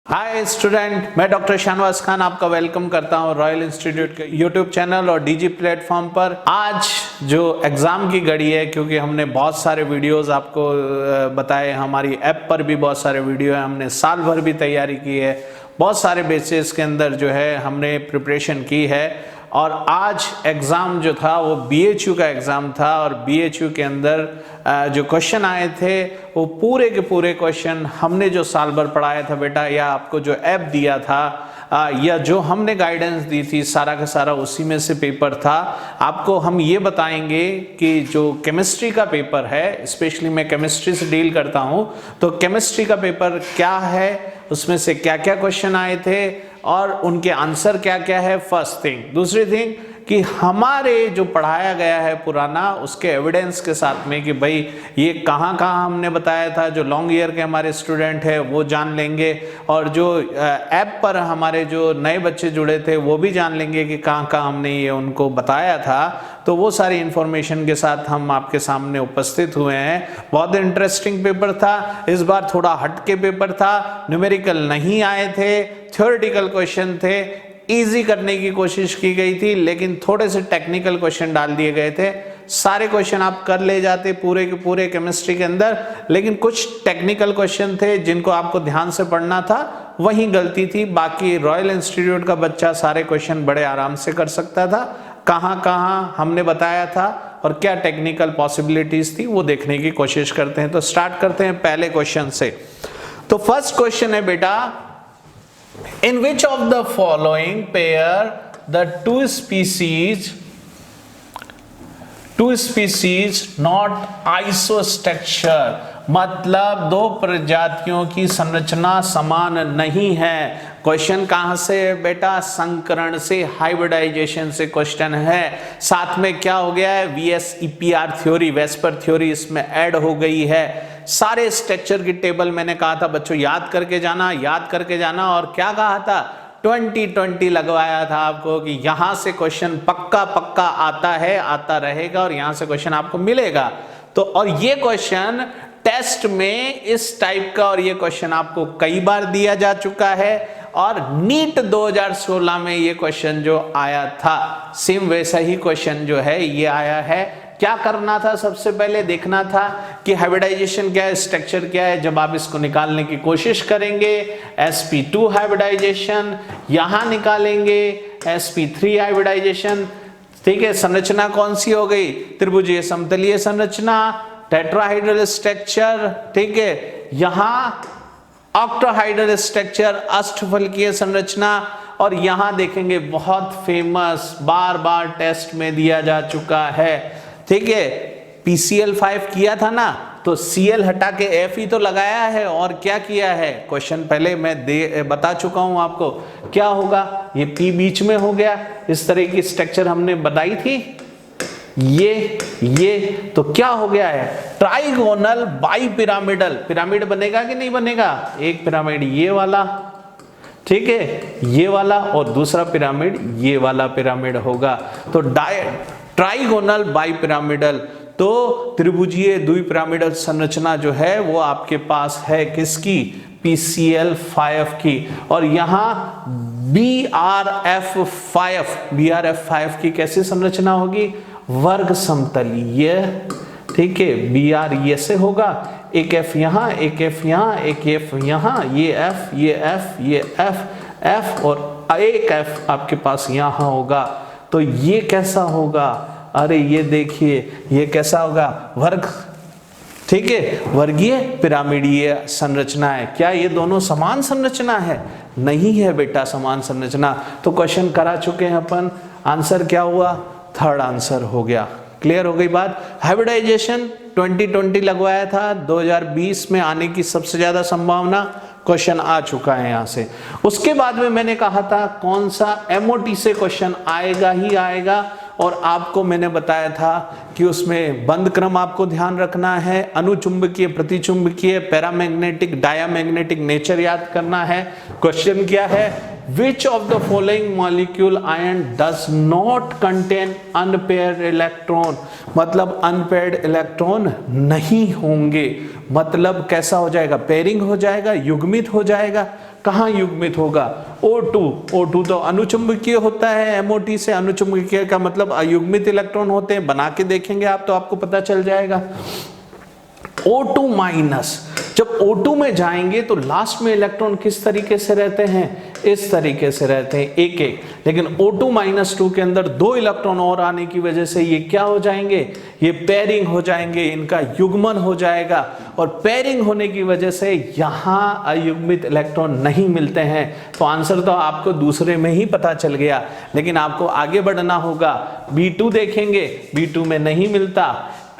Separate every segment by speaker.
Speaker 1: Hi student, मैं doctor Shahnawaz Khan आपका welcome करता हूं रॉयल इंस्टीट्यूट के यूट्यूब चैनल और डीजी प्लेटफॉर्म पर। आज जो एग्ज़ाम की घड़ी है, क्योंकि हमने बहुत सारे वीडियोस आपको बताए, हमारी ऐप पर भी बहुत सारे वीडियो है, हमने साल भर भी तैयारी की है, बहुत सारे बेसिस के अंदर जो है हमने प्रिपरेशन की है। और आज एग्ज़ाम जो था वो BHU का एग्ज़ाम था और BHU के अंदर जो क्वेश्चन आए थे वो पूरे के पूरे क्वेश्चन हमने जो साल भर पढ़ाया था बेटा, या आपको जो ऐप दिया था या जो हमने गाइडेंस दी थी, सारा का सारा उसी में से पेपर था। आपको हम ये बताएंगे कि जो केमिस्ट्री का पेपर है, स्पेशली मैं केमिस्ट्री से डील करता हूँ, तो केमिस्ट्री का पेपर क्या है, उसमें से क्या क्या क्वेश्चन आए थे और उनके आंसर क्या क्या है, फर्स्ट थिंग। दूसरी थिंग कि हमारे जो पढ़ाया गया है पुराना, उसके एविडेंस के साथ में कि भाई ये कहाँ कहाँ हमने बताया था, जो लॉन्ग ईयर के हमारे स्टूडेंट हैं वो जान लेंगे, और जो ऐप पर हमारे जो नए बच्चे जुड़े थे वो भी जान लेंगे कि कहाँ कहाँ हमने ये उनको बताया था। तो वो सारी इन्फॉर्मेशन के साथ हम आपके सामने उपस्थित हुए हैं। बहुत इंटरेस्टिंग पेपर था, इस बार थोड़ा हटके पेपर था, न्यूमेरिकल नहीं आए थे, थ्योरेटिकल क्वेश्चन थे, इजी करने की कोशिश की गई थी, लेकिन थोड़े से टेक्निकल क्वेश्चन डाल दिए गए थे। सारे क्वेश्चन आप कर ले जाते पूरे के पूरे केमिस्ट्री के अंदर, लेकिन कुछ टेक्निकल क्वेश्चन थे जिनको आपको ध्यान से पढ़ना था, वहीं गलती थी। बाकी रॉयल इंस्टीट्यूट का बच्चा सारे क्वेश्चन बड़े आराम से कर सकता था। कहाँ कहाँ हमने बताया था और क्या टेक्निकल पॉसिबिलिटीज थी, वो देखने की कोशिश करते हैं। तो स्टार्ट करते हैं पहले क्वेश्चन से। तो फर्स्ट क्वेश्चन है बेटा, in which of the following pair the two species not isostructure, मतलब दो प्रजातियों की संरचना समान नहीं है। क्वेश्चन कहां से बेटा? संकरण से, हाइब्रिडाइजेशन से क्वेश्चन है। साथ में क्या हो गया है? VSEPR थ्योरी, वेस्पर थ्योरी इसमें ऐड हो गई है। सारे स्ट्रक्चर की टेबल मैंने कहा था बच्चों याद करके जाना, और क्या कहा था? 2020 लगवाया था आपको कि यहां से क्वेश्चन पक्का पक्का आता है, आता रहेगा, और यहां से क्वेश्चन आपको मिलेगा। तो और ये क्वेश्चन टेस्ट में इस टाइप का, और ये क्वेश्चन आपको कई बार दिया जा चुका है, और नीट 2016 में ये क्वेश्चन जो आया था, सेम वैसा ही क्वेश्चन जो है ये आया है। क्या करना था? सबसे पहले देखना था कि हाइब्रिडाइजेशन क्या है, स्ट्रक्चर क्या है। जब आप इसको निकालने की कोशिश करेंगे, sp2 हाइब्रिडाइजेशन, यहां निकालेंगे sp3 हाइब्रिडाइजेशन, ठीक है। संरचना कौन सी हो गई? त्रिभुजीय समतलीय संरचना, टेट्राहाइड्रल स्ट्रक्चर, ठीक है। यहां ऑक्टाहाइड्रल स्ट्रक्चर, अष्टफलकीय संरचना, और यहां देखेंगे बहुत फेमस, बार बार टेस्ट में दिया जा चुका है, ठीक है। PCl5 किया था ना, तो Cl हटा के F ही तो लगाया है, और क्या किया है? क्वेश्चन पहले मैं बता चुका हूं आपको क्या होगा। ये P बीच में हो गया, इस तरह की स्ट्रक्चर हमने बताई थी। ये तो क्या हो गया है? Trigonal bi pyramidal. पिरामिड बनेगा कि नहीं बनेगा? एक पिरामिड ये वाला, ठीक है, ये वाला, और दूसरा पिरामिड ये वाला पिरामिड होगा। तो ट्राइगोनल बाई पिरामिडल, तो त्रिभुजीय द्विपिरामिडल संरचना जो है वो आपके पास है किसकी? PCl5 की। और यहां BRF5 की कैसी संरचना होगी? वर्ग समतलीय, ठीक है। BR ये से होगा, एक F यहां, एक F यहां, एक F यहां, ये F, ये F, ये F, और एक F आपके पास यहां होगा। तो ये कैसा होगा? अरे ये देखिए, ये कैसा होगा? वर्ग, ठीक है, वर्गीय पिरामिडीय संरचना है। क्या ये दोनों समान संरचना है? नहीं है बेटा समान संरचना। तो क्वेश्चन करा चुके हैं अपन, आंसर क्या हुआ? थर्ड आंसर हो गया। क्लियर हो गई बात। हाइब्रिडाइजेशन 2020 लगवाया था, 2020 में आने की सबसे ज्यादा संभावना, क्वेश्चन आ चुका है यहां से। उसके बाद में मैंने कहा था कौन सा MOT से क्वेश्चन आएगा ही आएगा, और आपको मैंने बताया था कि उसमें बंद क्रम आपको ध्यान रखना है, अनुचुंबकीय, प्रतिचुंबकीय, पैरामैग्नेटिक, डायामैग्नेटिक नेचर याद करना है। क्वेश्चन क्या है? Which of the following molecule ion does not contain unpaired electron, मतलब अनपेयर्ड इलेक्ट्रॉन नहीं होंगे। मतलब कैसा हो जाएगा, पेयरिंग हो जाएगा, युग्मित हो जाएगा। कहाँ युग्मित होगा, O2 तो अनुचुंबकीय होता है, MOT से अनुचुंबकीय का मतलब अयुग्मित इलेक्ट्रॉन होते हैं, बना के देखेंगे आप तो आपको पता चल जाएगा। O2 माइनस, जब O2 में जाएंगे तो लास्ट में इलेक्ट्रॉन किस तरीके से रहते हैं, इस तरीके से रहते हैं, एक एक। लेकिन O2-2 के अंदर 2 इलेक्ट्रॉन और आने की वजह से ये क्या हो जाएंगे, ये पेयरिंग हो जाएंगे, इनका युग्मन हो जाएगा। और पेयरिंग होने की वजह से यहां अयुग्मित इलेक्ट्रॉन नहीं मिलते हैं। तो आंसर तो आपको दूसरे में ही पता चल गया, लेकिन आपको आगे बढ़ना होगा। B2 देखेंगे, B2 में नहीं मिलता।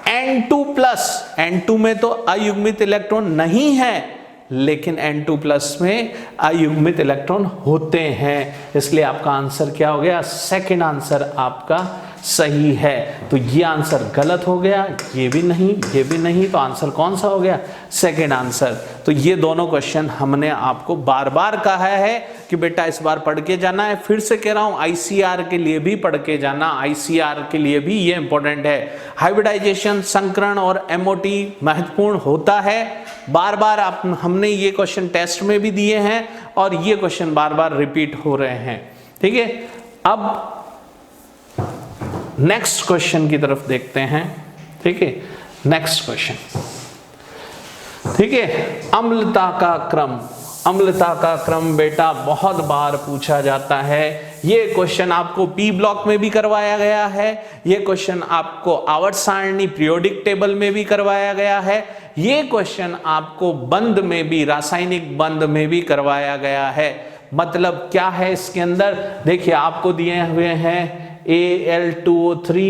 Speaker 1: N2 में तो अयुग्मित इलेक्ट्रॉन नहीं है, लेकिन N2+ में अयुग्मित इलेक्ट्रॉन होते हैं, इसलिए आपका आंसर क्या हो गया, सेकंड आंसर आपका सही है। तो ये आंसर गलत हो गया, ये भी नहीं, ये भी नहीं, तो आंसर कौन सा हो गया, सेकंड आंसर। तो ये दोनों क्वेश्चन हमने आपको बार बार कहा है कि बेटा इस बार पढ़ के जाना है। फिर से कह रहा हूं, ICR के लिए भी पढ़ के जाना, ICR के लिए भी ये इंपॉर्टेंट है। हाइब्रिडाइजेशन, संकरण और MOT महत्वपूर्ण होता है। बार बार हमने ये क्वेश्चन टेस्ट में भी दिए हैं और ये क्वेश्चन बार बार रिपीट हो रहे हैं, ठीक है। अब नेक्स्ट क्वेश्चन की तरफ देखते हैं, ठीक है। नेक्स्ट क्वेश्चन, ठीक है, अम्लता का क्रम। अम्लता का क्रम बेटा बहुत बार पूछा जाता है। ये क्वेश्चन आपको P ब्लॉक में भी करवाया गया है, ये क्वेश्चन आपको आवर्त सारणी पीरियोडिक टेबल में भी करवाया गया है, ये क्वेश्चन आपको बंध में भी, रासायनिक बंध में भी करवाया गया है। मतलब क्या है इसके अंदर, देखिए आपको दिए हुए हैं Al2O3,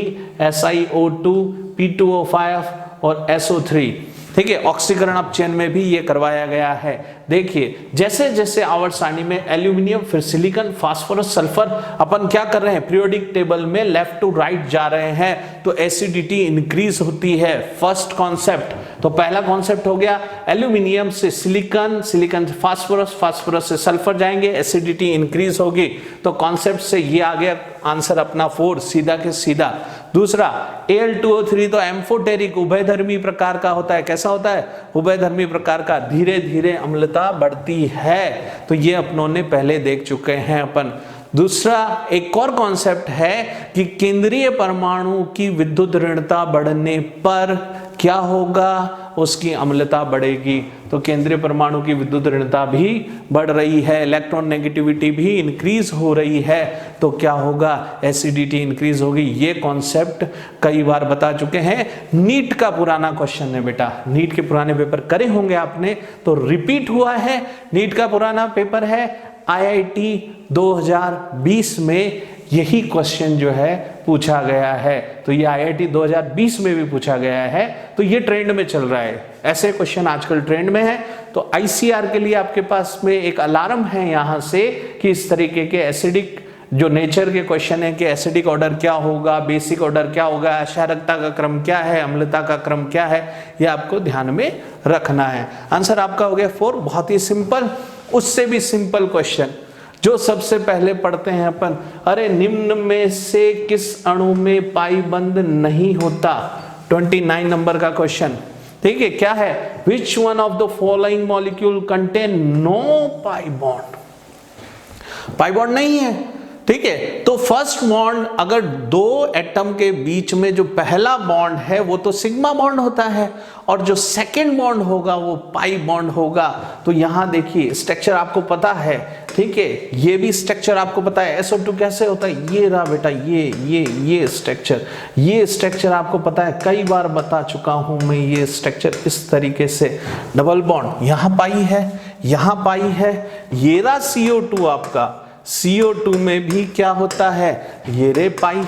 Speaker 1: SiO2, P2O5 और SO3, ठीक है। ऑक्सीकरण अपचयन में भी ये करवाया गया है। देखिए जैसे जैसे आवर्त सारणी में एल्यूमिनियम, फिर सिलिकॉन, फास्फोरस, सल्फर अपन क्या कर रहे हैं, पीरियोडिक टेबल में लेफ्ट टू राइट जा रहे हैं, तो एसिडिटी इंक्रीज होती है। फर्स्ट कॉन्सेप्ट, तो पहला कॉन्सेप्ट हो गया एल्यूमिनियम से सिलिकॉन, सिलिकॉन से फास्फोरस, फास्फोरस से सल्फर जाएंगे, एसिडिटी इंक्रीज होगी। तो कॉन्सेप्ट से ये आ गया आंसर अपना 4, सीधा के सीधा। दूसरा Al2O3 तो एम्फोटेरिक उभयधर्मी प्रकार का होता है। कैसा होता है, उभयधर्मी प्रकार का, धीरे धीरे अम्लता बढ़ती है। तो ये अपनों ने पहले देख चुके हैं अपन। दूसरा एक और कॉन्सेप्ट है कि केंद्रीय परमाणु की विद्युत ऋणता बढ़ने पर क्या होगा, उसकी अम्लता बढ़ेगी। तो केंद्रीय परमाणु की विद्युत ऋणता भी बढ़ रही है, इलेक्ट्रॉन नेगेटिविटी भी इंक्रीज हो रही है, तो क्या होगा, एसिडिटी इंक्रीज होगी। ये कॉन्सेप्ट कई बार बता चुके हैं। नीट का पुराना क्वेश्चन है बेटा, नीट के पुराने पेपर करे होंगे आपने, तो रिपीट हुआ है। नीट का पुराना पेपर है, IIT 2020 में यही क्वेश्चन जो है पूछा गया है। तो ये IIT 2020 में भी पूछा गया है, तो ये ट्रेंड में चल रहा है, ऐसे क्वेश्चन आजकल ट्रेंड में है। तो ICR के लिए आपके पास में एक अलार्म है यहाँ से कि इस तरीके के एसिडिक जो नेचर के क्वेश्चन है कि एसिडिक ऑर्डर क्या होगा, बेसिक ऑर्डर क्या होगा, क्षारकता का क्रम क्या है, अम्लता का क्रम क्या है, ये आपको ध्यान में रखना है। आंसर आपका हो गया 4, बहुत ही सिंपल। उससे भी सिंपल क्वेश्चन जो सबसे पहले पढ़ते हैं अपन, अरे निम्न में से किस अणु में पाई बंध नहीं होता, 29 नंबर का क्वेश्चन, ठीक है। क्या है, which one of the following molecule contain no pi bond, pi bond नहीं है, ठीक है। तो फर्स्ट बॉन्ड, अगर दो एटम के बीच में जो पहला बॉन्ड है वो तो सिग्मा बॉन्ड होता है, और जो सेकेंड बॉन्ड होगा वो पाई बॉन्ड होगा। तो यहां देखिए स्ट्रक्चर आपको पता है, ठीक है, ये भी स्ट्रक्चर आपको पता है। SO2 कैसे होता है, ये रहा बेटा, ये स्ट्रक्चर, ये स्ट्रक्चर आपको पता है, कई बार बता चुका हूं मैं। ये स्ट्रक्चर इस तरीके से, डबल बॉन्ड, यहां पाई है, यहां पाई है, ये रहा CO2 आपका, CO2 में भी क्या होता है, ये रे पाई।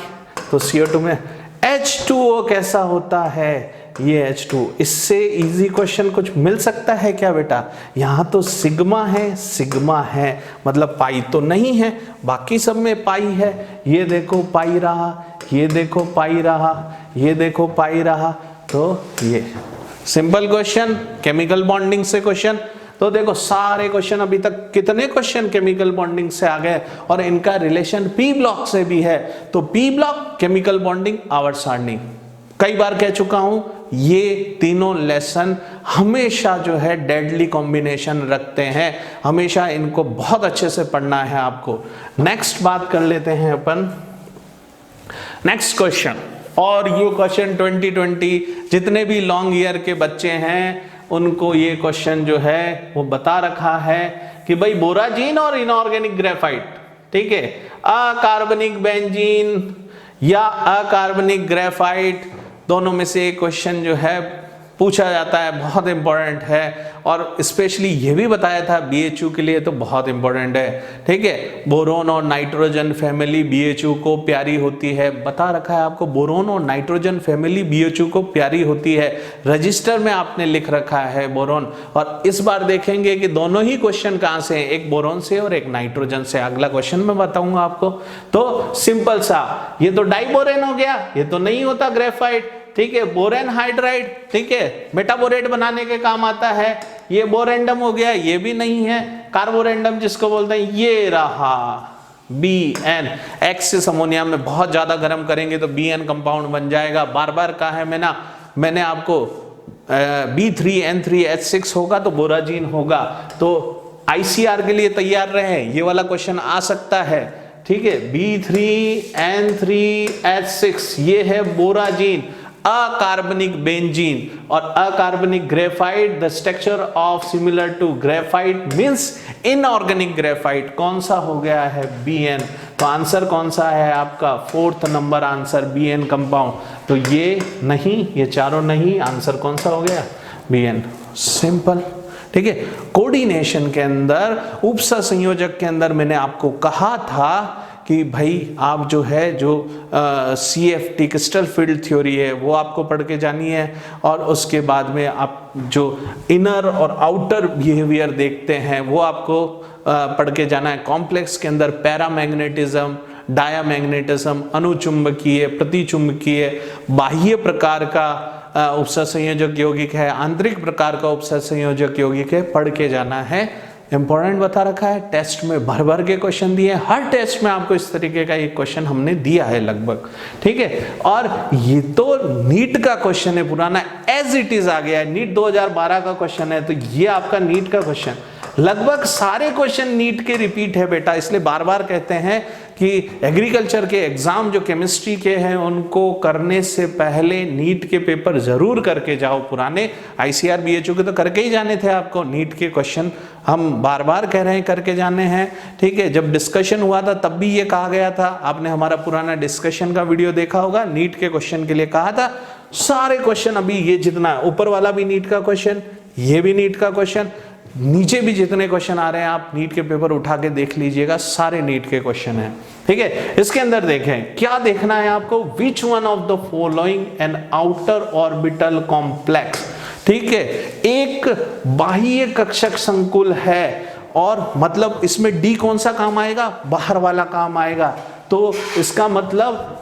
Speaker 1: तो CO2 में H2O कैसा होता है, ये H2। इससे इजी क्वेश्चन कुछ मिल सकता है क्या बेटा, यहां तो सिग्मा है, सिग्मा है, मतलब पाई तो नहीं है, बाकी सब में पाई है। ये देखो पाई रहा, ये देखो पाई रहा, ये देखो पाई रहा। तो ये सिंपल क्वेश्चन, केमिकल बॉन्डिंग से क्वेश्चन। तो देखो सारे क्वेश्चन अभी तक कितने क्वेश्चन केमिकल बॉन्डिंग से आ गए और इनका रिलेशन पी ब्लॉक से भी है। तो पी ब्लॉक, केमिकल बॉन्डिंग, आवर्त सारणी, कई बार कह चुका हूं ये तीनों लेसन हमेशा जो है डेडली कॉम्बिनेशन रखते हैं, हमेशा इनको बहुत अच्छे से पढ़ना है आपको। नेक्स्ट बात कर लेते हैं अपन, नेक्स्ट क्वेश्चन। और ये क्वेश्चन 2020 जितने भी लॉन्ग ईयर के बच्चे हैं उनको ये क्वेश्चन जो है वो बता रखा है कि भाई बोराजीन और इनऑर्गेनिक ग्रेफाइट, ठीक है, अकार्बनिक बेंजीन या अकार्बनिक ग्रेफाइट, दोनों में से एक क्वेश्चन जो है पूछा जाता है, बहुत इंपॉर्टेंट है। और स्पेशली ये भी बताया था BHU के लिए तो बहुत इंपॉर्टेंट है, ठीक है। बोरोन और नाइट्रोजन फैमिली BHU को प्यारी होती है, बता रखा है आपको, बोरोन और नाइट्रोजन फैमिली BHU को प्यारी होती है, रजिस्टर में आपने लिख रखा है बोरोन। और इस बार देखेंगे कि दोनों ही क्वेश्चन कहां से हैं, एक बोरोन से और एक नाइट्रोजन से। अगला क्वेश्चन मैं बताऊंगा आपको। तो सिंपल सा, ये तो डाइबोरेन हो गया, ये तो नहीं होता ग्रेफाइट, ठीक है। बोरेन हाइड्राइड, ठीक है, मेटाबोरेट बनाने के काम आता है। ये बोरेंडम हो गया, ये भी नहीं है। कार्बोरेंडम जिसको बोलते हैं, ये रहा BN, एक्सिस अमोनिया में बहुत ज्यादा गर्म करेंगे तो BN कंपाउंड बन जाएगा। बार बार कहा है मैंने आपको B3N3H6 होगा तो बोराजीन होगा। तो ICR के लिए तैयार रहे, ये वाला क्वेश्चन आ सकता है, ठीक है। B3N3H6 ये है बोराजीन, अकार्बनिक बेंजीन और अकार्बनिक graphite, the structure of similar to graphite means inorganic graphite, कौन सा हो गया है BN। तो आंसर कौन सा है आपका, 4th number answer BN compound. तो ये नहीं, ये चारों नहीं, आंसर कौन सा हो गया BN, सिंपल, ठीक है। कोऑर्डिनेशन के अंदर, उपसह संयोजक के अंदर मैंने आपको कहा था कि भाई आप जो है जो CFT क्रिस्टल फील्ड थ्योरी है वो आपको पढ़ के जानी है। और उसके बाद में आप जो इनर और आउटर बिहेवियर देखते हैं वो आपको पढ़ के जाना है। कॉम्प्लेक्स के अंदर पैरामैग्नेटिज्म, डायामैग्नेटिज्म, अनुचुंबकीय, प्रतिचुंबकीय, बाह्य प्रकार का उपसह संयोजक यौगिक है, आंतरिक प्रकार का उपसह संयोजक यौगिक है, पढ़ के जाना है। इंपॉर्टेंट बता रखा है, टेस्ट में भर भर के क्वेश्चन दिए, हर टेस्ट में आपको इस तरीके का एक क्वेश्चन हमने दिया है लगभग, ठीक है। और ये तो नीट का क्वेश्चन है पुराना, एज इट इज आ गया है, नीट 2012 का क्वेश्चन है। तो ये आपका नीट का क्वेश्चन, लगभग सारे क्वेश्चन नीट के रिपीट है बेटा, इसलिए बार बार कहते हैं कि एग्रीकल्चर के एग्जाम जो केमिस्ट्री के हैं उनको करने से पहले नीट के पेपर जरूर करके जाओ। पुराने ICR BHU के तो करके ही जाने थे आपको, नीट के क्वेश्चन हम बार बार कह रहे हैं करके जाने हैं, ठीक है। जब डिस्कशन हुआ था तब भी ये कहा गया था, आपने हमारा पुराना डिस्कशन का वीडियो देखा होगा, नीट के क्वेश्चन के लिए कहा था। सारे क्वेश्चन अभी ये जितना ऊपर वाला भी नीट का क्वेश्चन, ये भी नीट का क्वेश्चन, नीचे भी जितने क्वेश्चन आ रहे हैं आप नीट के पेपर उठा के देख लीजिएगा, सारे नीट के क्वेश्चन हैं, ठीक है। इसके अंदर देखें क्या देखना है आपको, which one of the following an outer orbital complex, ठीक है। एक बाह्य कक्षक संकुल है और मतलब इसमें D कौन सा काम आएगा, बाहर वाला काम आएगा। तो इसका मतलब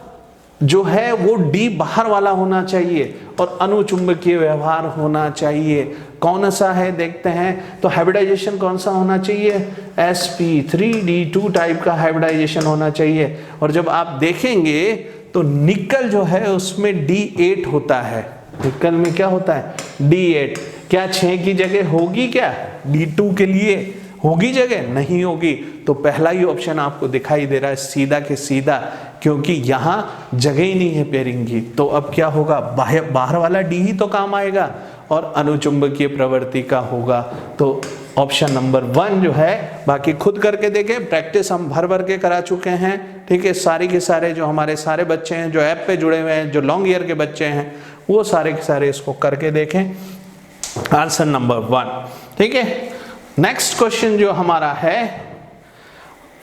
Speaker 1: जो है वो D बाहर वाला होना चाहिए और अनुचुंबकीय व्यवहार होना चाहिए। कौन सा है देखते हैं, तो हाइब्रिडाइजेशन कौन सा होना चाहिए, sp3d2 टाइप का हाइब्रिडाइजेशन होना चाहिए। और जब आप देखेंगे तो निकल जो है उसमें D8 होता है, निकल में क्या होता है D8। क्या 6 की जगह होगी, क्या D2 के लिए होगी जगह, नहीं होगी। तो पहला ही ऑप्शन आपको दिखाई दे रहा है सीधा के सीधा, क्योंकि यहां जगह ही नहीं है पेयरिंग की। तो अब क्या होगा, बाहर वाला D ही तो काम आएगा और अनुचुंबकीय प्रवृत्ति का होगा। तो ऑप्शन नंबर 1 जो है, बाकी खुद करके देखें, प्रैक्टिस हम भर भर के करा चुके हैं, ठीक है। सारे के सारे जो हमारे सारे बच्चे हैं जो ऐप पे जुड़े हुए हैं, जो लॉन्ग ईयर के बच्चे हैं, वो सारे के सारे इसको करके देखें। आंसर नंबर 1, ठीक है। नेक्स्ट क्वेश्चन जो हमारा है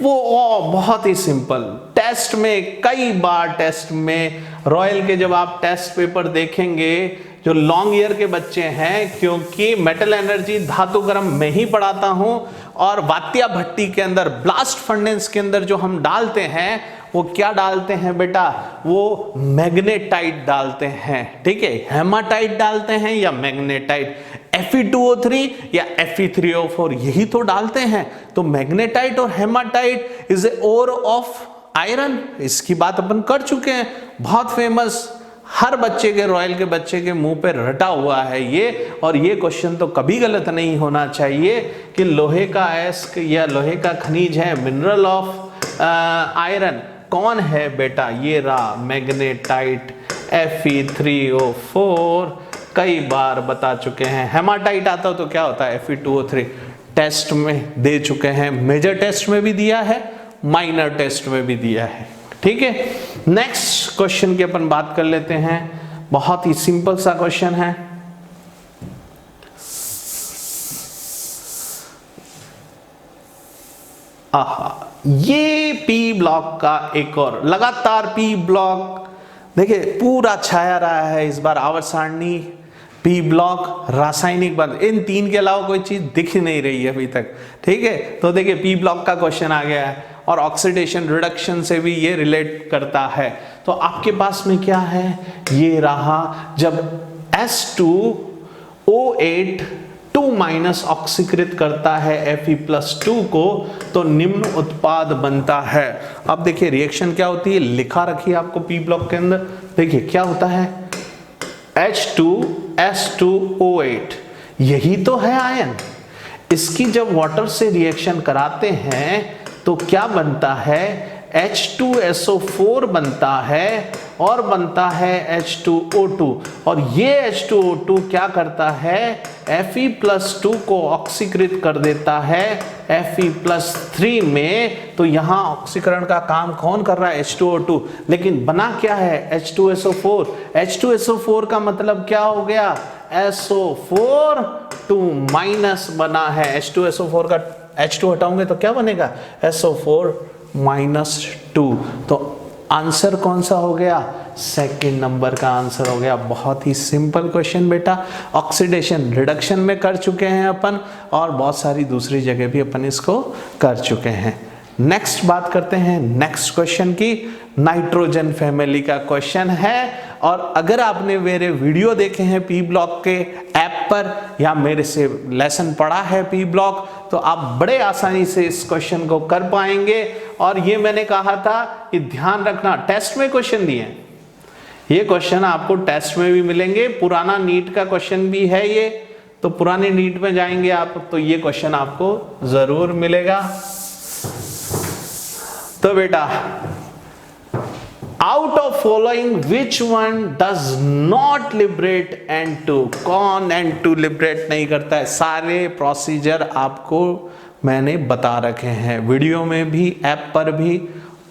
Speaker 1: वो बहुत ही सिंपल, टेस्ट में कई बार, टेस्ट में रॉयल के जब आप टेस्ट पेपर देखेंगे जो लॉन्ग ईयर के बच्चे हैं, क्योंकि मेटल एनर्जी धातु क्रम में ही पढ़ाता हूं और वात्या भट्टी के अंदर, ब्लास्ट फर्नेस के अंदर जो हम डालते हैं वो क्या डालते हैं बेटा, वो मैग्नेटाइट डालते हैं, ठीक है। हेमाटाइट डालते हैं या मैग्नेटाइट, Fe2O3 या Fe3O4 यही तो डालते हैं। तो मैग्नेटाइट और hematite is a ore of iron, इसकी बात अपन कर चुके हैं, बहुत फेमस, हर बच्चे के, रॉयल के बच्चे के मुंह पे रटा हुआ है ये। और ये क्वेश्चन तो कभी गलत नहीं होना चाहिए कि लोहे का अयस्क या लोहे का खनिज है, मिनरल ऑफ आयरन कौन है बेटा, ये रहा मैग्नेटाइट Fe3O4, कई बार बता चुके हैं। हेमाटाइट आता हो तो क्या होता है Fe2O3, टेस्ट में दे चुके हैं, मेजर टेस्ट में भी दिया है, माइनर टेस्ट में भी दिया है। ठीक है, नेक्स्ट क्वेश्चन की अपन बात कर लेते हैं। बहुत ही सिंपल सा क्वेश्चन है। ये पी ब्लॉक का एक और लगातार पी ब्लॉक देखिए पूरा छाया रहा है इस बार, आवर्त सारणी, पी ब्लॉक, रासायनिक बंध, इन तीन के अलावा कोई चीज दिख नहीं रही है अभी तक। ठीक है, तो देखिए पी ब्लॉक का क्वेश्चन आ गया है और ऑक्सीडेशन रिडक्शन से भी ये रिलेट करता है। तो आपके पास में क्या है, ये रहा, जब S2O8 2- ऑक्सीकृत करता है Fe+2 को तो निम्न उत्पाद बनता है। अब देखिए रिएक्शन क्या होती है, लिखा रखी है आपको पी ब्लॉक के अंदर। देखिए क्या होता है, H2S2O8, यही तो है आयन। इसकी जब वाटर से रिएक्शन कराते हैं तो क्या बनता है, H2SO4 बनता है और बनता है H2O2, और ये H2O2 क्या करता है, Fe+2 को ऑक्सीकृत कर देता है Fe+3 में। तो यहां ऑक्सीकरण का काम कौन कर रहा है, H2O2, लेकिन बना क्या है, H2SO4। H2SO4 का मतलब क्या हो गया, SO4 2- बना है। H2SO4 का H2 हटाओगे तो क्या बनेगा, SO4-2। तो आंसर कौन सा हो गया, सेकंड नंबर का आंसर हो गया। बहुत ही सिंपल क्वेश्चन बेटा, ऑक्सीडेशन रिडक्शन में कर चुके हैं अपन और बहुत सारी दूसरी जगह भी अपन इसको कर चुके हैं। नेक्स्ट बात करते हैं नेक्स्ट क्वेश्चन की, नाइट्रोजन फैमिली का क्वेश्चन है। और अगर आपने मेरे वीडियो देखे हैं पी ब्लॉक के ऐप पर या मेरे से लेसन पढ़ा है पी ब्लॉक, तो आप बड़े आसानी से इस क्वेश्चन को कर पाएंगे। और ये मैंने कहा था कि ध्यान रखना, टेस्ट में क्वेश्चन दिए हैं, ये क्वेश्चन आपको टेस्ट में भी मिलेंगे, पुराना नीट का क्वेश्चन भी है ये, तो पुराने नीट में जाएंगे आप तो ये क्वेश्चन आपको जरूर मिलेगा। तो बेटा, out of following which one does not liberate N2, कौन N2 लिबरेट नहीं करता है। सारे प्रोसीजर आपको मैंने बता रखे हैं, वीडियो में भी, ऐप पर भी,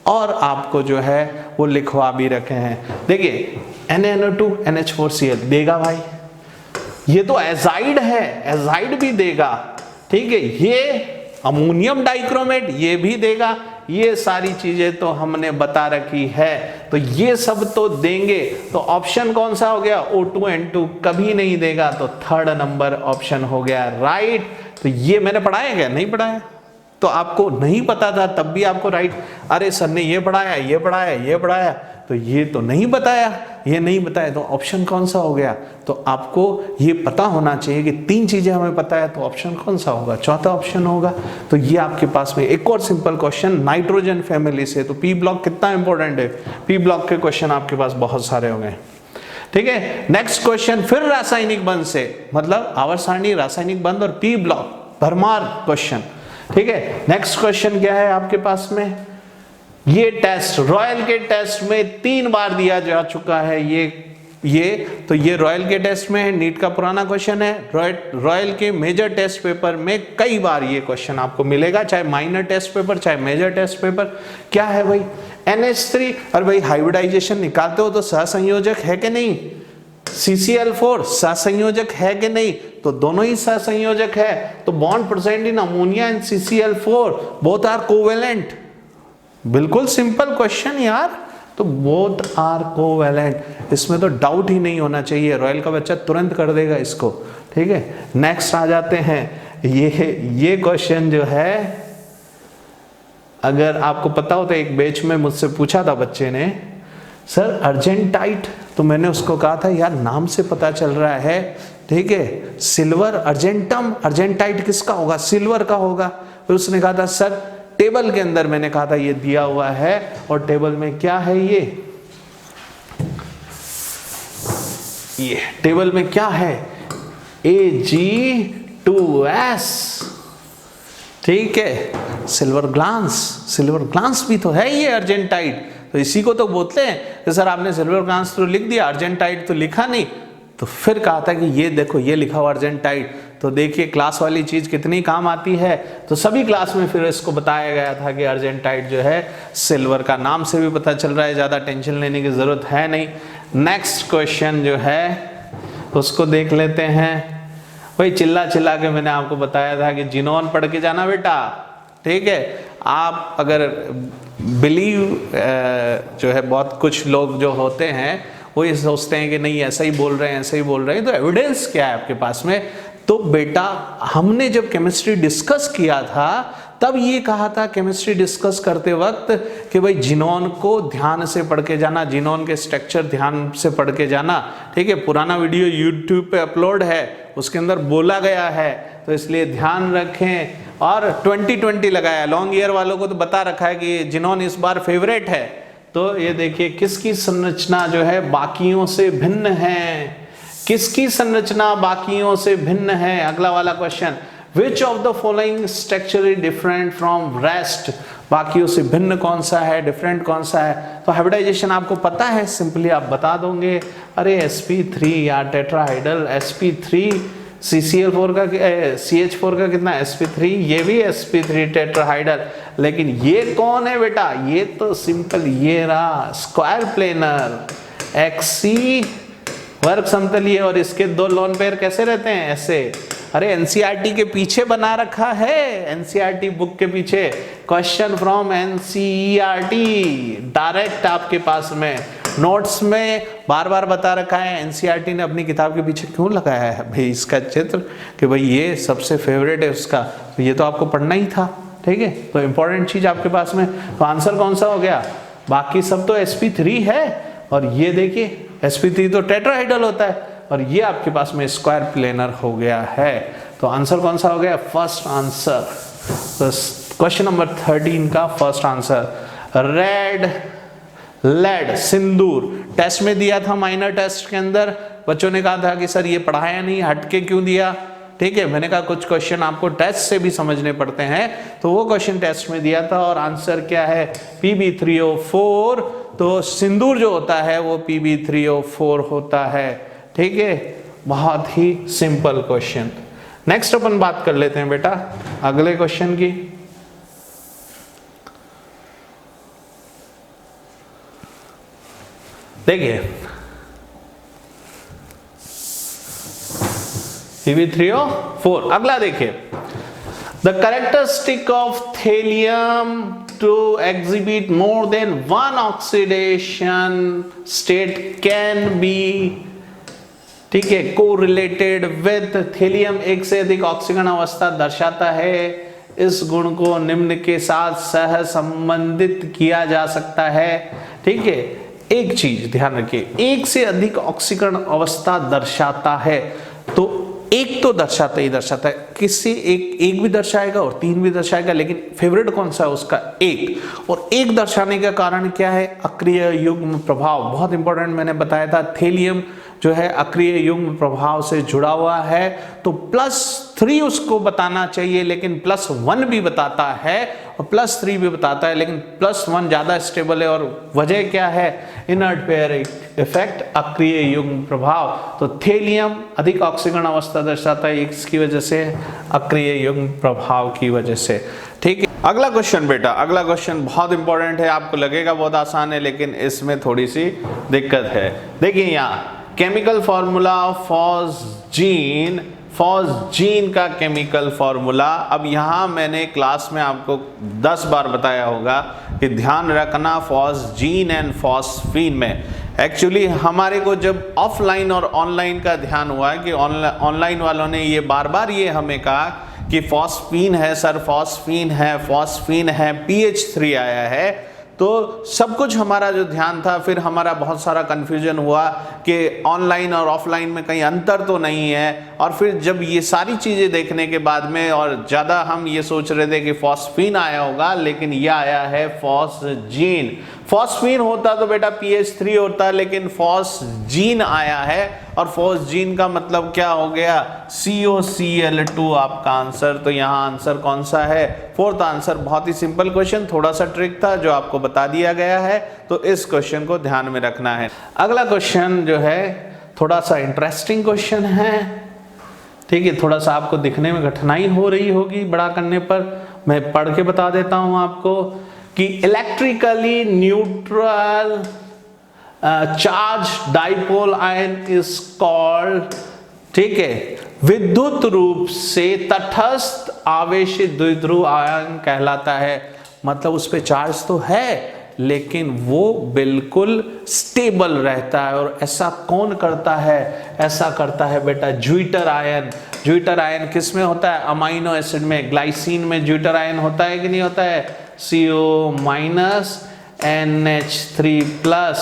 Speaker 1: और आपको जो है वो लिखवा भी रखे हैं। देखिए NaNO2 NH4Cl देगा भाई, ये तो एजाइड है, एजाइड भी देगा। ठीक है, ये अमोनियम डाइक्रोमेट ये भी देगा, ये सारी चीजें तो हमने बता रखी है, तो ये सब तो देंगे। तो ऑप्शन कौन सा हो गया, O2N2 कभी नहीं देगा, तो थर्ड नंबर ऑप्शन हो गया राइट। तो ये मैंने पढ़ाया क्या, नहीं पढ़ाया, तो आपको नहीं पता था तब भी आपको राइट, अरे सर ने ये पढ़ाया, ये पढ़ाया, ये पढ़ाया, तो ये तो नहीं बताया, ये नहीं बताया, तो ऑप्शन कौन सा हो गया। तो आपको ये पता होना चाहिए कि तीन चीजें हमें पता है, तो ऑप्शन कौन सा होगा, चौथा ऑप्शन होगा। तो ये आपके पास में एक और सिंपल क्वेश्चन नाइट्रोजन फैमिली से। तो पी ब्लॉक कितना इंपॉर्टेंट है, पी ब्लॉक के क्वेश्चन आपके पास बहुत सारे हो गए। ठीक है, नेक्स्ट क्वेश्चन फिर रासायनिक बंध से, मतलब आवर्त सारणी, रासायनिक बंध और पी ब्लॉक, भरमार क्वेश्चन। ठीक है, नेक्स्ट क्वेश्चन क्या है आपके पास में, ये टेस्ट रॉयल के टेस्ट में 3 बार दिया जा चुका है, तो ये रॉयल के टेस्ट में है, नीट का पुराना क्वेश्चन है, रॉयल के मेजर टेस्ट पेपर में कई बार ये क्वेश्चन आपको मिलेगा, चाहे माइनर टेस्ट पेपर चाहे मेजर टेस्ट पेपर। क्या है भाई, NH3, और भाई हाइब्रिडाइजेशन निकालते हो तो सहसंयोजक है कि नहीं, CCl4 सहसंयोजक है कि नहीं, तो दोनों ही सहसंयोजक है। तो bond present in ammonia and CCl4 both are covalent, बिल्कुल सिंपल क्वेश्चन यार, तो बोथ आर कोवेलेंट, इसमें तो डाउट ही नहीं होना चाहिए, रॉयल का बच्चा तुरंत कर देगा इसको। ठीक है, नेक्स्ट आ जाते हैं, ये क्वेश्चन जो है, अगर आपको पता हो तो एक बैच में मुझसे पूछा था बच्चे ने, सर अर्जेंटाइट, तो मैंने उसको कहा था यार नाम से पता चल रहा है ठीक है। सिल्वर अर्जेंटम, अर्जेंटाइट किसका होगा? सिल्वर का होगा। फिर उसने कहा था सर टेबल के अंदर, मैंने कहा था ये दिया हुआ है और टेबल में क्या है, ये टेबल में क्या है, Ag2S, ठीक है। सिल्वर ग्लांस, सिल्वर ग्लांस भी तो है ये अर्जेंटाइट, तो इसी को तो बोलते हैं कि सर आपने सिल्वर ग्लांस तो लिख दिया, अर्जेंटाइट तो लिखा नहीं। तो फिर कहा था कि ये देखो ये लिखा हुआ अर्जेंटाइट, तो देखिए क्लास वाली चीज कितनी काम आती है। तो सभी क्लास में फिर इसको बताया गया था कि अर्जेंटाइट जो है सिल्वर का, नाम से भी पता चल रहा है, ज्यादा टेंशन लेने की जरूरत है नहीं। नेक्स्ट क्वेश्चन जो है उसको देख लेते हैं। भाई चिल्ला चिल्ला के मैंने आपको बताया था कि जिनोन पढ़ के जाना बेटा, ठीक है। आप अगर बिलीव जो है, बहुत कुछ लोग जो होते हैं वो ये सोचते हैं कि नहीं ऐसा ही बोल रहे हैं, ऐसा ही बोल रहे हैं, तो एविडेंस क्या है आपके पास में? तो बेटा हमने जब केमिस्ट्री डिस्कस किया था तब ये कहा था केमिस्ट्री डिस्कस करते वक्त कि भाई जिनोन को ध्यान से पढ़ के जाना, जिनोन के स्ट्रक्चर ध्यान से पढ़ के जाना, ठीक है। पुराना वीडियो यूट्यूब पे अपलोड है, उसके अंदर बोला गया है, तो इसलिए ध्यान रखें। और 2020 लगाया, लॉन्ग ईयर वालों को तो बता रखा है कि जिनोन इस बार फेवरेट है। तो ये देखिए किसकी संरचना जो है बाकियों से भिन्न है, किसकी संरचना बाकियों से भिन्न है। अगला वाला question, Which of the following structure is different from rest? बाकियों से भिन्न कौन सा है, डिफरेंट कौन सा है? तो हाइब्रिडाइजेशन आपको पता है, सिंपली आप बता दोगे, अरे sp3 या टेट्राहाइडल sp3, CCl4 का CH4 का कितना sp3, ये भी sp3 टेट्राहाइडल। लेकिन ये कौन है बेटा? ये तो सिंपल ये रहा, स्क्वायर प्लेनर XC वर्ग समतलीय, और इसके दो लोन पेयर कैसे रहते हैं? ऐसे। अरे एनसीईआरटी के पीछे बना रखा है, एनसीईआरटी बुक के पीछे, क्वेश्चन फ्रॉम एनसीईआरटी डायरेक्ट आपके पास में नोट्स में बार बार बता रखा है। एनसीईआरटी ने अपनी किताब के पीछे क्यों लगाया है भाई इसका चित्र कि भाई ये सबसे फेवरेट है उसका, तो ये तो आपको पढ़ना ही था, ठीक है। तो इंपॉर्टेंट चीज आपके पास में, तो आंसर कौन सा हो गया? बाकी सब तो sp3 है, और ये देखिए sp3 तो टेट्राहाइडल होता है, और ये आपके पास में स्क्वायर प्लेनर हो गया है। तो आंसर कौन सा हो गया? First answer. तो क्वेश्चन नंबर 13 का फर्स्ट आंसर, रेड लेड सिंदूर, टेस्ट में दिया था, माइनर टेस्ट के अंदर बच्चों ने कहा था कि सर ये पढ़ाया नहीं, हटके क्यों दिया, ठीक है। मैंने कहा कुछ क्वेश्चन आपको टेस्ट से भी समझने पड़ते हैं, तो वो क्वेश्चन टेस्ट में दिया था, और आंसर क्या है? Pb3O4। तो सिंदूर जो होता है वो Pb3O4 होता है, ठीक है। बहुत ही सिंपल क्वेश्चन। नेक्स्ट अपन बात कर लेते हैं बेटा अगले क्वेश्चन की। देखिए Pb3O4, अगला देखिए, the characteristic of thallium to exhibit more than one oxidation state can be, ठीक है, कोरिलेटेड विद थेलियम, एक से अधिक ऑक्सीकरण अवस्था दर्शाता है। इस गुण को निम्न के साथ सह संबंधित किया जा सकता है, ठीक है। एक चीज ध्यान रखिए, एक से अधिक ऑक्सीकरण अवस्था दर्शाता है, तो एक तो दर्शाता ही दर्शाता है, किसी एक भी दर्शाएगा और तीन भी दर्शाएगा, लेकिन फेवरेट कौन सा है उसका? एक। और एक दर्शाने का कारण क्या है? अक्रिय युग्म प्रभाव, बहुत इंपॉर्टेंट मैंने बताया था, थेलियम जो है अक्रिय युग्म प्रभाव से जुड़ा हुआ है, तो +3 उसको बताना चाहिए, लेकिन +1 भी बताता है और +3 भी बताता है, लेकिन +1 ज्यादा स्टेबल है। और वजह क्या है? इनर्ट पेयर इफेक्ट, अक्रिय युग्म प्रभाव। तो थेलियम अधिक ऑक्सीकरण अवस्था दर्शाता है, इसकी वजह से, अक्रिय युग्म प्रभाव की वजह से, ठीक है। अगला क्वेश्चन बेटा, अगला क्वेश्चन बहुत इंपॉर्टेंट है, आपको लगेगा बहुत आसान है, लेकिन इसमें थोड़ी सी दिक्कत है। देखिए यहाँ केमिकल फॉर्मूला फॉस्जीन, फॉस्जीन का केमिकल फॉर्मूला। अब यहाँ मैंने क्लास में आपको 10 बार बताया होगा कि ध्यान रखना फॉस्जीन एंड फॉस्फीन में। एक्चुअली हमारे को जब ऑफलाइन और ऑनलाइन का ध्यान हुआ कि ऑनलाइन वालों ने ये बार बार ये हमें कहा कि फॉस्फीन है सर, फॉस्फीन है, फॉस्फीन है, PH3 आया है, तो सब कुछ हमारा जो ध्यान था, फिर हमारा बहुत सारा कन्फ्यूजन हुआ कि ऑनलाइन और ऑफलाइन में कहीं अंतर तो नहीं है। और फिर जब ये सारी चीज़ें देखने के बाद में, और ज़्यादा हम ये सोच रहे थे कि फॉस्फीन आया होगा, लेकिन यह आया है फॉस्जीन। फॉस्फीन होता तो बेटा PH3 होता, लेकिन फॉस्जीन आया है। और फॉस्जीन का मतलब क्या हो गया? COCl2 आपका आंसर। तो यहाँ आंसर कौन सा है? Fourth answer. बहुत ही सिंपल क्वेश्चन, थोड़ा सा ट्रिक था जो आपको बता दिया गया है, तो इस क्वेश्चन को ध्यान में रखना है। अगला क्वेश्चन जो है थोड़ा सा इंटरेस्टिंग क्वेश्चन है, ठीक है। थोड़ा सा आपको दिखने में कठिनाई हो रही होगी बड़ा करने पर, मैं पढ़ के बता देता हूं आपको कि electrically neutral charge dipole ion is called, ठीक है, विद्युत रूप से तटस्थ आवेशित द्विध्रुव आयन कहलाता है। मतलब उस पे चार्ज तो है, लेकिन वो बिल्कुल स्टेबल रहता है। और ऐसा कौन करता है? ऐसा करता है बेटा ज्विटर आयन। ज्विटर आयन किस में होता है? अमाइनो एसिड में। ग्लाइसिन में ज्विटर आयन होता है कि नहीं होता है? CO- NH3+,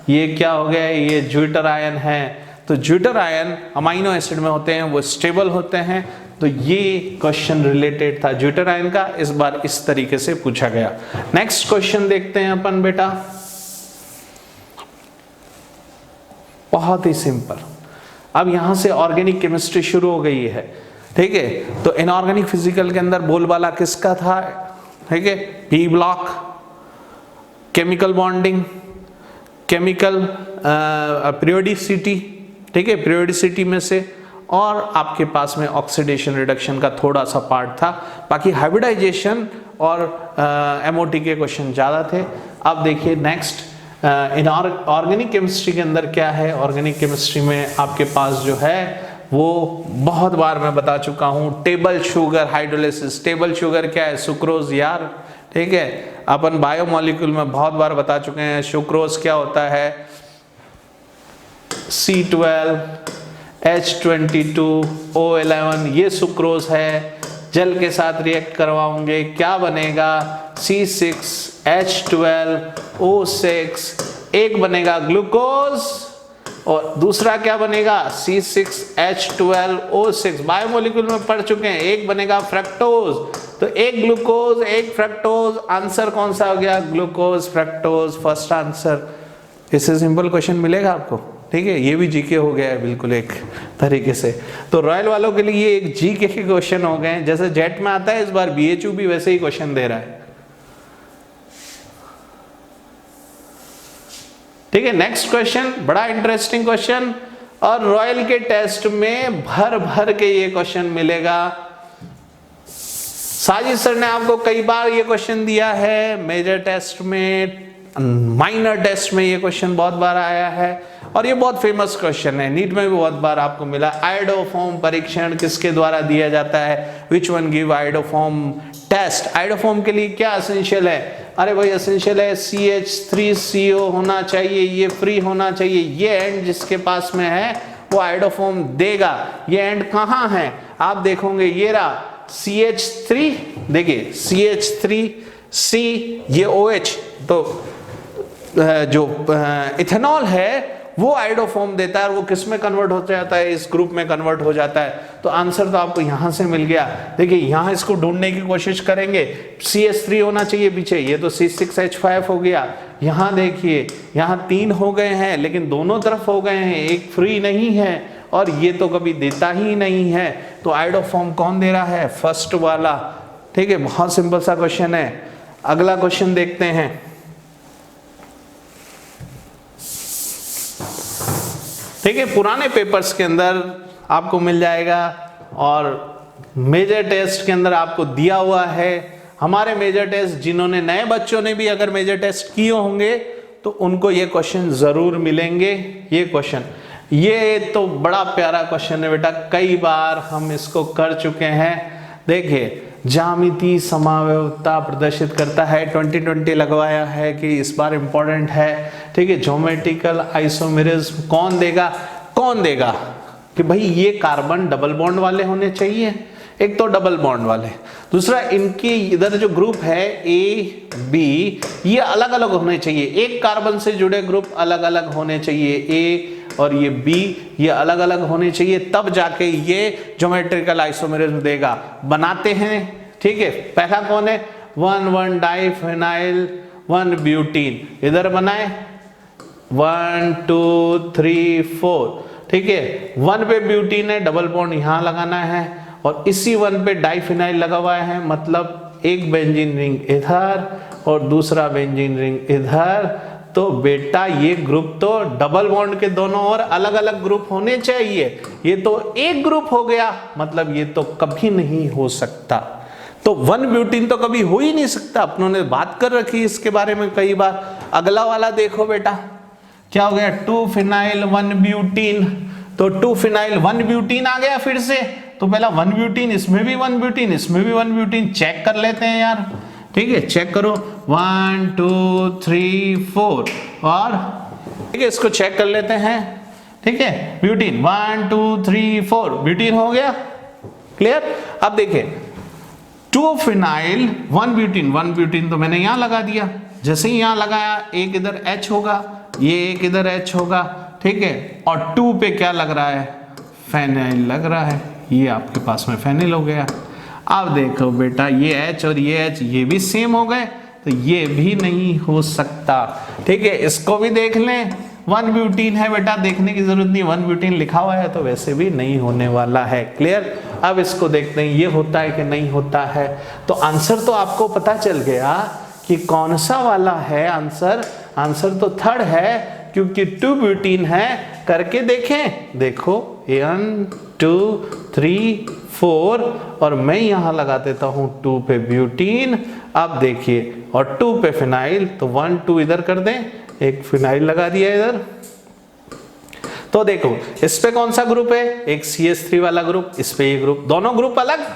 Speaker 1: ये क्या हो गया? ये ज्विटर आयन है। तो ज्विटर आयन अमाइनो एसिड में होते हैं, वो स्टेबल होते हैं। तो ये क्वेश्चन रिलेटेड था ज्विटर आयन का, इस बार इस तरीके से पूछा गया। नेक्स्ट क्वेश्चन देखते हैं अपन बेटा, बहुत ही सिंपल। अब यहां से ऑर्गेनिक केमिस्ट्री शुरू हो गई है, ठीक है। तो इनऑर्गेनिक फिजिकल के अंदर बोलबाला किसका था? ठीक है, P block, chemical bonding, chemical periodicity, ठीक है, पीरियोडिसिटी में से, और आपके पास में ऑक्सीडेशन रिडक्शन का थोड़ा सा पार्ट था। बाकी हाइब्रिडाइजेशन और MOT के क्वेश्चन ज़्यादा थे। अब देखिए नेक्स्ट, ऑर्गेनिक केमिस्ट्री के अंदर क्या है? ऑर्गेनिक केमिस्ट्री में आपके पास जो है वो बहुत बार मैं बता चुका हूँ, table sugar hydrolysis. Table sugar क्या है? सुक्रोज यार, ठीक है। अपन बायोमोलिक्यूल में बहुत बार बता चुके हैं। सुक्रोज क्या होता है? C12 H22 O11, ये सुक्रोज है। जल के साथ रिएक्ट करवाओगे, क्या बनेगा? C6H12 O6, एक बनेगा ग्लूकोज और दूसरा क्या बनेगा? C6H12 O6। बायोमोलिक्यूल में पढ़ चुके हैं, एक बनेगा फ्रक्टोज। तो एक ग्लूकोज एक फ्रक्टोज, आंसर कौन सा हो गया? Glucose fructose, first answer. इससे सिंपल क्वेश्चन मिलेगा आपको, ठीक है। ये भी जीके हो गया है बिल्कुल एक तरीके से। तो रॉयल वालों के लिए एक जीके के क्वेश्चन हो गए, जैसे जेट में आता है, इस बार BHU भी वैसे ही क्वेश्चन दे रहा है, ठीक है। नेक्स्ट क्वेश्चन बड़ा इंटरेस्टिंग क्वेश्चन, और रॉयल के टेस्ट में भर भर के ये क्वेश्चन मिलेगा। साजिद सर ने आपको कई बार ये क्वेश्चन दिया है, मेजर टेस्ट में, माइनर टेस्ट में ये क्वेश्चन बहुत बार आया है, और ये बहुत फेमस क्वेश्चन है। नीट में भी बहुत बार आपको मिला। आयोडोफॉर्म परीक्षण किसके द्वारा दिया जाता है? Which one give iodoform test? Iodoform के लिए क्या एसेंशियल है? अरे भाई एसेंशियल है CH3CO होना चाहिए, ये फ्री होना चाहिए। ये एंड जिसके पास में है वो आयोडोफॉर्म देगा। ये एंड कहाँ है? आप देखोगे ये रहा CH3, देखिए CH3C, ये OH, तो जो इथेनॉल है वो आयोडोफॉर्म देता है, और वो किस में कन्वर्ट हो जाता है? इस ग्रुप में कन्वर्ट हो जाता है। तो आंसर तो आपको यहां से मिल गया। देखिए यहां इसको ढूंढने की कोशिश करेंगे, CH3 होना चाहिए पीछे, ये तो C6H5 हो गया। यहां देखिए यहां 3 हो गए हैं, लेकिन दोनों तरफ हो गए हैं, एक फ्री नहीं है, और ये तो कभी देता ही नहीं है। तो आयोडोफॉर्म कौन दे रहा है? फर्स्ट वाला, ठीक है। बहुत सिंपल सा क्वेश्चन है। अगला क्वेश्चन देखते हैं। ठीक है, पुराने पेपर्स के अंदर आपको मिल जाएगा, और मेजर टेस्ट के अंदर आपको दिया हुआ है। हमारे मेजर टेस्ट, जिन्होंने नए बच्चों ने भी अगर मेजर टेस्ट किए होंगे तो उनको ये क्वेश्चन जरूर मिलेंगे। ये क्वेश्चन, ये तो बड़ा प्यारा क्वेश्चन है बेटा, कई बार हम इसको कर चुके हैं। देखिए ज्यामिति समावयवता प्रदर्शित करता है, 2020 लगवाया है कि इस बार इंपॉर्टेंट है, ठीक है। ज्योमेट्रिकल आइसोमेरिज्म कौन देगा? कौन देगा कि भाई ये कार्बन डबल बॉन्ड वाले होने चाहिए, एक तो डबल बॉन्ड वाले, दूसरा इनकी इधर जो ग्रुप है ए बी ये अलग अलग होने चाहिए, एक कार्बन से जुड़े ग्रुप अलग अलग होने चाहिए, ए और ये बी ये अलग अलग होने चाहिए, तब जाके ये ज्योमेट्रिकल आइसोमेरिज्म देगा। बनाते हैं, ठीक है। पहला कौन है, 1 डाइफिनाइल 1 ब्यूटीन, इधर बनाए 1 2 3 4, ठीक है। 1 पे ब्यूटीन है, डबल बॉन्ड यहां लगाना है और इसी 1 पे डाइफिनाइल लगा हुआ है, मतलब एक बेंजीन रिंग इधर और दूसरा बेंजीन रिंग इधर। तो बेटा ये ग्रुप तो डबल बॉन्ड के दोनों ओर अलग अलग ग्रुप होने चाहिए, ये तो एक ग्रुप हो गया, मतलब ये तो कभी नहीं हो सकता। तो 1 ब्यूटीन तो कभी हो ही नहीं सकता, अपनों ने बात कर रखी इसके बारे में कई बार। अगला वाला देखो बेटा क्या हो गया, 2 फिनाइल 1 ब्यूटीन, तो 2 फिनाइल 1 ब्यूटीन आ गया फिर से। तो पहला 1 ब्यूटीन, इसमें भी 1 ब्यूटीन, इसमें भी 1 ब्यूटीन, चेक कर लेते हैं यार, ठीक है। चेक करो 1 2 3 4 और ठीक है इसको चेक कर लेते हैं, ठीक है। ब्यूटीन 1 2 3 4 ब्यूटीन हो गया, क्लियर। अब देखिए 2 फिनाइल 1 ब्यूटीन तो मैंने यहां लगा दिया, जैसे ही यहां लगाया एक इधर H होगा, ये एक इधर H होगा, ठीक है। और 2 पे क्या लग रहा है, फेनाइल लग रहा है, ये आपके पास में फेनिल हो गया। अब देखो बेटा ये H और ये H ये भी सेम हो गए, तो ये भी नहीं हो सकता, ठीक है। इसको भी देख लें, 1 ब्यूटीन है बेटा, देखने की जरूरत नहीं, 1 ब्यूटीन लिखा हुआ है तो वैसे भी नहीं होने वाला है, क्लियर। अब इसको देखते हैं ये होता है कि नहीं होता है। तो आंसर तो आपको पता चल गया कि कौन सा वाला है आंसर, आंसर तो थर्ड है क्योंकि 2 ब्यूटीन है। करके देखें, देखो 1 2 3 4 और मैं यहां लगा देता हूं 2 पे ब्यूटीन। अब देखिए और 2 पे फिनाइल, तो 1 2 इधर कर दें, एक फिनाइल लगा दिया इधर। तो देखो इस पे कौन सा ग्रुप है, एक CH3 वाला ग्रुप, इस पे ये ग्रुप, दोनों ग्रुप अलग,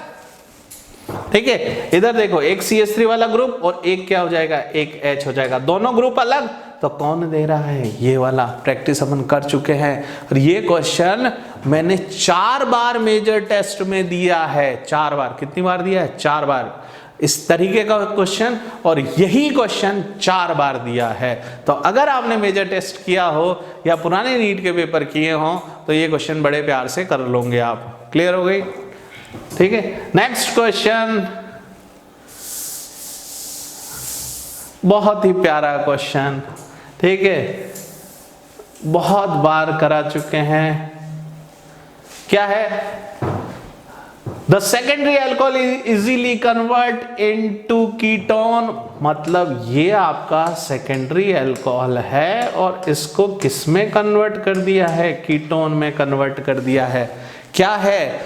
Speaker 1: ठीक है। इधर देखो एक CH3 वाला ग्रुप और एक क्या हो जाएगा, एक H हो जाएगा, दोनों ग्रुप अलग। तो कौन दे रहा है, ये वाला। प्रैक्टिस अपन कर चुके हैं और ये क्वेश्चन मैंने 4 बार मेजर टेस्ट में दिया है, 4 बार। कितनी बार दिया है, 4 बार इस तरीके का क्वेश्चन, और यही क्वेश्चन 4 बार दिया है। तो अगर आपने मेजर टेस्ट किया हो या पुराने नीट के पेपर किए हो तो ये क्वेश्चन बड़े प्यार से कर लोगे आप, क्लियर हो गई, ठीक है। नेक्स्ट क्वेश्चन, बहुत ही प्यारा क्वेश्चन, ठीक है, बहुत बार करा चुके हैं। क्या है, the secondary alcohol easily convert into ketone, मतलब ये आपका सेकेंडरी अल्कोहल है और इसको किस में कन्वर्ट कर दिया है, कीटोन में कन्वर्ट कर दिया है। क्या है,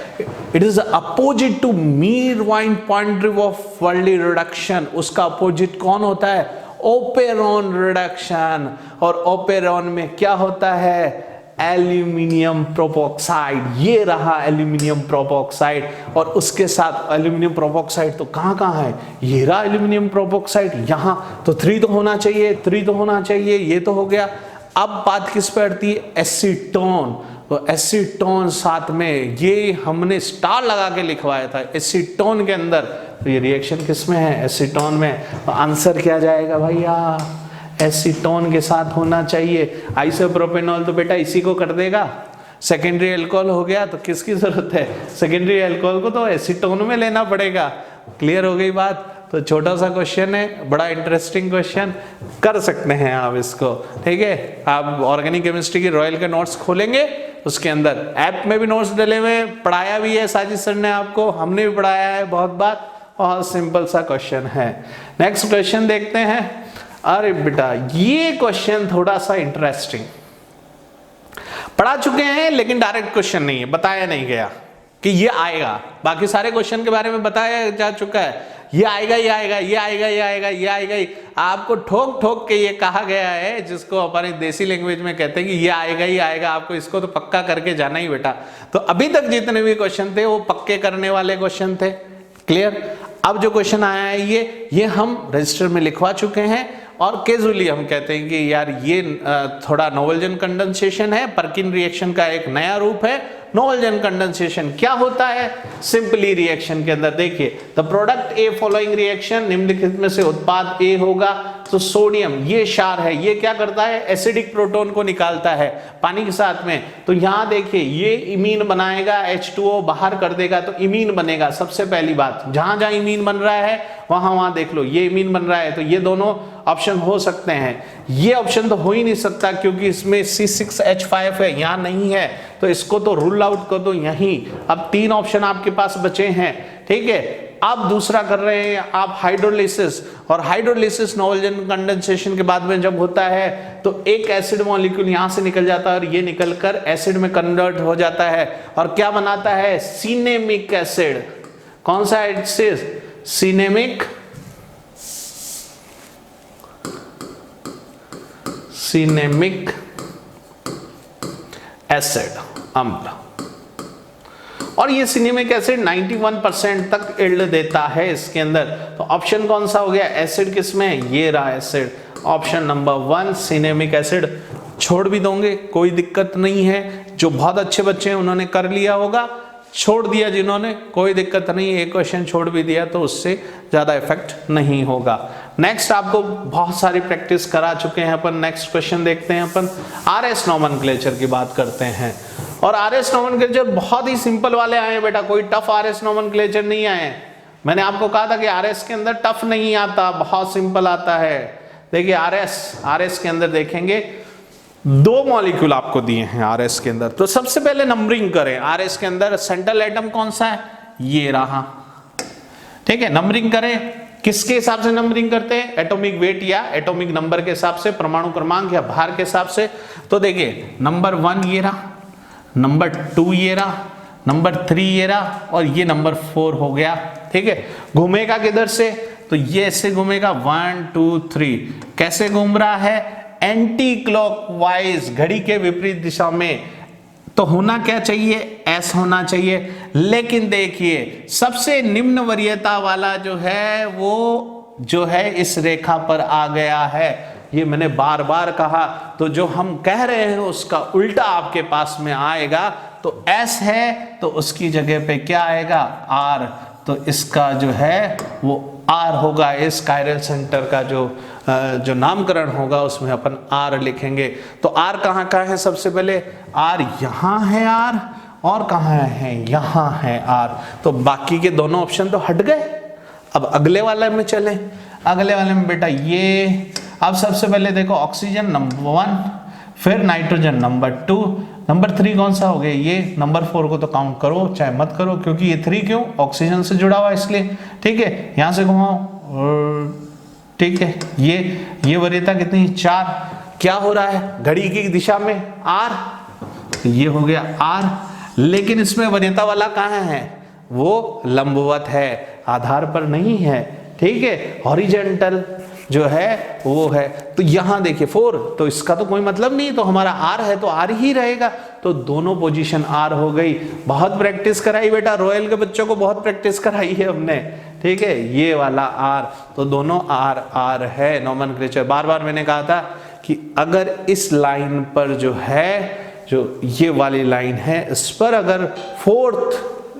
Speaker 1: इट इज अपोजिट टू मीरवाइन पॉइंट ऑफ वर्ली रिडक्शन। उसका अपोजिट कौन होता है, ओपेरॉन रिडक्शन। और ओपेरॉन में क्या होता है, एल्यूमिनियम प्रोपोक्साइड। ये रहा एल्यूमिनियम प्रोपोक्साइड, और उसके साथ एल्यूमिनियम प्रोपोक्साइड तो कहाँ है, ये रहा एल्यूमिनियम प्रोपोक्साइड यहाँ। तो 3 तो होना चाहिए, 3 तो होना चाहिए, ये तो हो गया। अब बात किस पे अड़ती है, एसीटोन। तो एसीटोन साथ में, ये हमने स्टार लगा के लिखवाया था एसीटोन के अंदर। तो ये रिएक्शन किस में है, एसीटोन में। तो आंसर क्या जाएगा भैया, एसीटोन के साथ होना चाहिए। आइसोप्रोपेनॉल तो बेटा इसी को कर देगा, सेकेंडरी अल्कोहल हो गया तो किसकी जरूरत है, सेकेंडरी अल्कोहल को तो एसीटोन में लेना पड़ेगा। क्लियर हो गई बात। तो छोटा सा क्वेश्चन है, बड़ा इंटरेस्टिंग क्वेश्चन, कर सकते हैं आप इसको, ठीक है। आप ऑर्गेनिक केमिस्ट्री की रॉयल के नोट्स खोलेंगे, उसके अंदर ऐप में भी नोट्स डले हुए, पढ़ाया भी है साजिद सर ने आपको, हमने भी पढ़ाया है बहुत बार। बहुत सिंपल सा क्वेश्चन है। नेक्स्ट क्वेश्चन देखते हैं। अरे बेटा ये क्वेश्चन थोड़ा सा इंटरेस्टिंग, पढ़ा चुके हैं लेकिन डायरेक्ट क्वेश्चन नहीं है, बताया नहीं गया कि ये आएगा। बाकी सारे क्वेश्चन के बारे में बताया जा चुका है, ये आएगा, ये आएगा, ये आएगा, ये आएगा, ये आएगा। आपको ठोक ठोक के ये कहा गया है, जिसको अपनी देसी लैंग्वेज में कहते हैं कि ये आएगा ही आएगा, आपको इसको तो पक्का करके जाना ही बेटा। तो अभी तक जितने भी क्वेश्चन थे वो पक्के करने वाले क्वेश्चन थे, क्लियर। अब जो क्वेश्चन आया है ये हम रजिस्टर में लिखवा चुके हैं, और कैजुअली हम कहते हैं कि यार ये थोड़ा नोवेल्जन कंडेंसेशन है, पर्किन रिएक्शन का एक नया रूप है, नोवल्जन कंडेंसेशन क्या होता है? सिंपली रिएक्शन के अंदर देखिए, the product A following reaction, निम्नलिखित में से उत्पाद ए होगा। तो सोडियम ये क्षार है, ये क्या करता है? एसिडिक प्रोटोन को निकालता है पानी के साथ में। तो यहां देखिए ये इमीन बनाएगा, H2O बाहर कर देगा तो इमीन बनेगा। सबसे पहली बात, जहां जहां इमीन बन रहा है वहां वहां देख लो ये इमीन बन रहा है, तो ये दोनों ऑप्शन हो सकते हैं। ये ऑप्शन तो हो ही नहीं सकता क्योंकि इसमें C6H5 है, यहां नहीं है, तो इसको तो रूल आउट कर दो यहीं। अब 3 ऑप्शन आपके पास बचे हैं, ठीक है। अब दूसरा कर रहे हैं आप हाइड्रोलिसिस, और हाइड्रोलिसिस नोवल्जन कंडेंसेशन के बाद में जब होता है तो एक एसिड मॉलिक्यूल यहां से निकल जाता है और ये निकलकर एसिड में कन्वर्ट हो जाता है और क्या बनाता है? Cinnamic acid. कौन सा एसिड? सिनेमिक एसिड, अम्ल। और ये सिनेमिक एसिड 91% तक इल्ड देता है इसके अंदर। तो ऑप्शन कौन सा हो गया? एसिड किसमें? ये रहा acid, option number 1 cinnamic acid. छोड़ भी दोगे कोई दिक्कत नहीं है, जो बहुत अच्छे बच्चे हैं उन्होंने कर लिया होगा, छोड़ दिया जिन्होंने कोई दिक्कत नहीं है, एक क्वेश्चन छोड़ भी दिया तो उससे ज्यादा इफेक्ट नहीं होगा। नेक्स्ट आपको बहुत सारी प्रैक्टिस करा चुके हैं अपन। नेक्स्ट क्वेश्चन देखते हैं अपन, RS नोमेनक्लेचर की बात करते हैं। और RS नोमेनक्लेचर बहुत ही सिंपल वाले आए हैं बेटा, कोई टफ RS नोमेनक्लेचर नहीं आए। मैंने आपको कहा था कि RS के अंदर टफ नहीं आता, बहुत सिंपल आता है। देखिए RS के अंदर देखेंगे 2 मॉलिक्यूल आपको दिए हैं RS के अंदर। तो सबसे पहले नंबरिंग करें। RS के अंदर सेंट्रल एटम कौन सा है? ये रहा, ठीक है। नंबरिंग करें, किसके हिसाब से नंबरिंग करते हैं? एटॉमिक वेट या एटॉमिक नंबर के हिसाब से, परमाणु क्रमांक या भार के हिसाब से। तो देखिए नंबर 1 ये रहा, नंबर 2 ये रहा, नंबर 3 ये रहा, और ये नंबर 4 हो गया, ठीक है। घूमेगा किधर से? तो ये ऐसे घूमेगा 1 2 3। कैसे घूम रहा है? एंटी क्लॉकवाइज, घड़ी के विपरीत दिशा में। तो होना क्या चाहिए? S होना चाहिए। लेकिन देखिए सबसे निम्न वरीयता वाला जो है वो जो है इस रेखा पर आ गया है। ये मैंने बार बार कहा, तो जो हम कह रहे हैं उसका उल्टा आपके पास में आएगा। तो S है तो उसकी जगह पे क्या आएगा? R। तो इसका जो है वो R होगा। इस कायरल सेंटर का जो नामकरण होगा उसमें अपन R लिखेंगे। तो R कहाँ का है? सबसे पहले R यहाँ है, R और कहाँ है? यहाँ है R। तो बाकी के दोनों ऑप्शन तो हट गए। अब अगले वाले में चले। अगले वाले में बेटा ये, अब सबसे पहले देखो ऑक्सीजन नंबर 1, फिर नाइट्रोजन नंबर 2, नंबर 3 कौन सा हो गया? ये। नंबर 4 को तो काउंट करो चाहे मत करो, क्योंकि ये 3 क्यों? ऑक्सीजन से जुड़ा हुआ इसलिए, ठीक है। यहां से घुमाओ, ठीक है। ये वरीयता कितनी? 4। क्या हो रहा है घड़ी की दिशा में? R। ये हो गया R। लेकिन इसमें वरीयता वाला कहाँ है? वो लंबवत है, आधार पर नहीं है, ठीक है। हॉरिजॉन्टल जो है वो है। तो यहां देखिए 4, तो इसका तो कोई मतलब नहीं, तो हमारा R है तो R ही रहेगा। तो दोनों पोजीशन R हो गई। बहुत प्रैक्टिस कराई बेटा, रॉयल के बच्चों को बहुत प्रैक्टिस कराई है हमने, ठीक है। ये वाला R, तो दोनों R है नोमेनक्लेचर। बार बार मैंने कहा था कि अगर इस लाइन पर जो है, जो ये वाली लाइन है, इस पर अगर 4th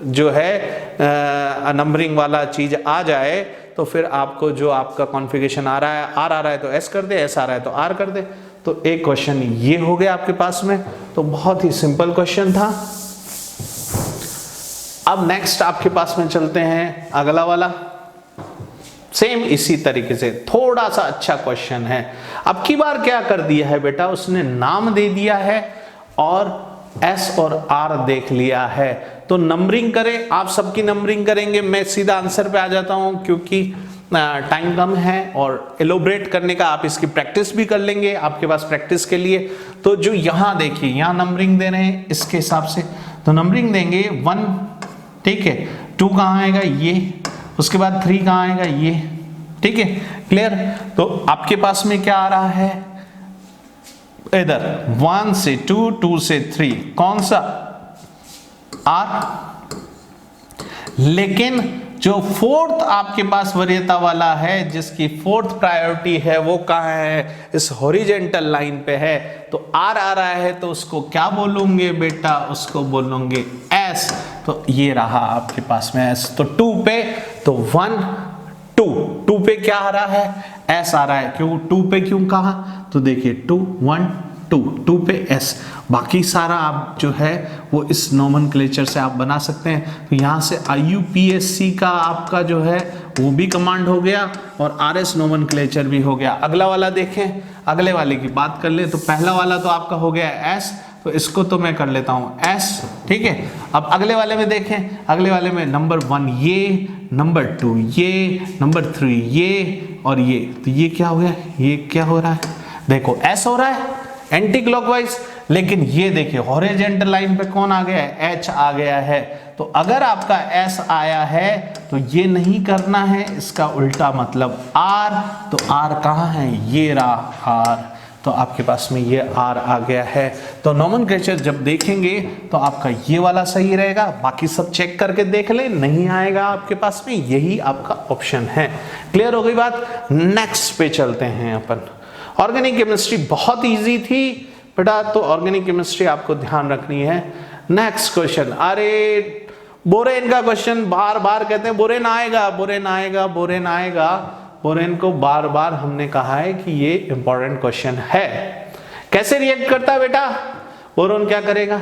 Speaker 1: जो है नंबरिंग वाला चीज आ जाए तो फिर आपको जो आपका कॉन्फ़िगरेशन आ रहा है, R आ रहा है तो S कर दे, S आ रहा है तो R कर दे। तो एक क्वेश्चन ये हो गया आपके पास में। तो बहुत ही सिंपल क्वेश्चन था। अब नेक्स्ट आपके पास में चलते हैं, अगला वाला सेम इसी तरीके से, थोड़ा सा अच्छा क्वेश्चन है। अब की बार क्या कर दिया है बेटा, उसने नाम दे दिया है और S और R देख लिया है। तो नंबरिंग करें, आप सबकी नंबरिंग करेंगे। मैं सीधा आंसर पे आ जाता हूं क्योंकि टाइम कम है और एलोबरेट करने का आप इसकी प्रैक्टिस भी कर लेंगे आपके पास प्रैक्टिस के लिए। तो जो यहां देखिए, यहां नंबरिंग दे रहे हैं इसके हिसाब से, तो नंबरिंग देंगे 1, ठीक है। 2 कहाँ आएगा? ये। उसके बाद 3 कहाँ आएगा? ये, ठीक है। क्लियर? तो आपके पास में क्या आ रहा है? इधर 1 से 2, 2 से 3, कौन सा? R। लेकिन जो फोर्थ आपके पास वरीयता वाला है, जिसकी फोर्थ प्रायोरिटी है, वो कहाँ है? इस हॉरिजेंटल लाइन पे है। तो आर आ रहा है तो उसको क्या बोलूंगे बेटा? उसको बोलूंगे एस। तो ये रहा आपके पास में एस। तो 2 पे तो 1 2 पे क्या आ रहा है? एस आ रहा है। क्यों 2 पे क्यों कहा? तो देखिए 2 1 2 पे एस। बाकी सारा आप जो है वो इस नोमेनक्लेचर से आप बना सकते हैं। तो यहाँ से IUPAC का आपका जो है वो भी कमांड हो गया और RS नोमेनक्लेचर भी हो गया। अगला वाला देखें, अगले वाले की बात कर ले तो पहला वाला तो आपका हो गया एस, तो इसको तो मैं कर लेता हूँ एस, ठीक है। अब अगले वाले में देखें, अगले वाले में नंबर 1 ये, नंबर 2 ये, नंबर 3 ये और ये। तो ये क्या हो गया? ये क्या हो रहा है? देखो एस हो रहा है एंटी क्लॉकवाइज, लेकिन ये देखिए हॉरिजॉन्टल लाइन पे कौन आ गया है? एच आ गया है। तो अगर आपका एस आया है तो ये नहीं करना है, इसका उल्टा मतलब आर। तो आर कहाँ है? ये रहा आर। तो आपके पास में ये आर आ गया है। तो नोमेनक्लेचर जब देखेंगे तो आपका ये वाला सही रहेगा, बाकी सब चेक करके देख ले, नहीं आएगा आपके पास में, यही आपका ऑप्शन है। क्लियर हो गई बात? नेक्स्ट पे चलते हैं अपन। ऑर्गेनिक केमिस्ट्री बहुत इजी थी बेटा, तो ऑर्गेनिक केमिस्ट्री आपको ध्यान रखनी है। नेक्स्ट क्वेश्चन, अरे बोरेन का क्वेश्चन बार बार कहते हैं बोरेन आएगा, बोरेन आएगा, बोरेन आएगा। बोरेन को बार बार हमने कहा है कि ये इंपॉर्टेंट क्वेश्चन है। कैसे रिएक्ट करता है बेटा? बोरोन क्या करेगा?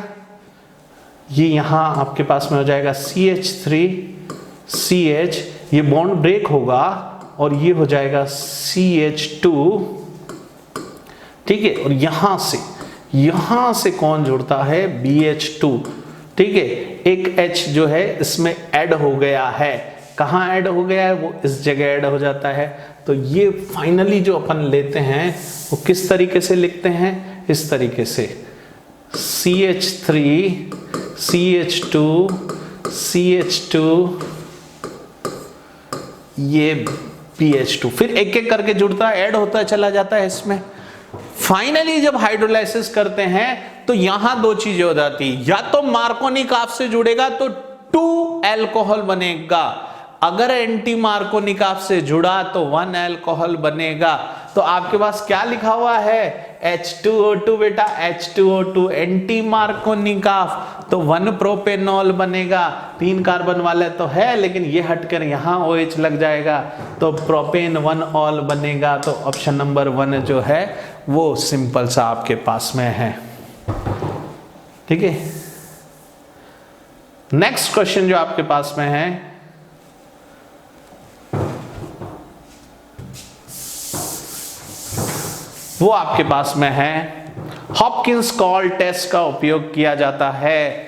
Speaker 1: ये यहां आपके पास में हो जाएगा CH3CH, ये बॉन्ड ब्रेक होगा और ये हो जाएगा CH2, ठीक है। और यहां से कौन जुड़ता है? BH2, ठीक है। एक H जो है इसमें ऐड हो गया है। कहां ऐड हो गया है? वो इस जगह ऐड हो जाता है। तो ये फाइनली जो अपन लेते हैं वो किस तरीके से लिखते हैं? इस तरीके से CH3 CH2 CH2 ये BH2, फिर एक एक करके जुड़ता है, ऐड होता चला जाता है इसमें। फाइनली जब हाइड्रोलाइसिस करते हैं तो यहां दो चीजें हो जाती, या तो मार्कोनिक आप से जुड़ेगा तो 2 अल्कोहल बनेगा, अगर एंटी मार्कोनिक आप से जुड़ा तो 1 अल्कोहल बनेगा। तो आपके पास क्या लिखा हुआ है? H2O2 बेटा, H2O2 एंटी मार्कोनिक ऑफ, तो 1 प्रोपेनॉल बनेगा। 3 कार्बन वाले तो है, लेकिन ये हटकर यहां OH लग जाएगा तो प्रोपेन 1 ऑल बनेगा। तो ऑप्शन नंबर 1 जो है वो सिंपल सा आपके पास में है, ठीक है। नेक्स्ट क्वेश्चन जो आपके पास में है, वो आपके पास में है हॉपकिंस कॉल टेस्ट का उपयोग किया जाता है।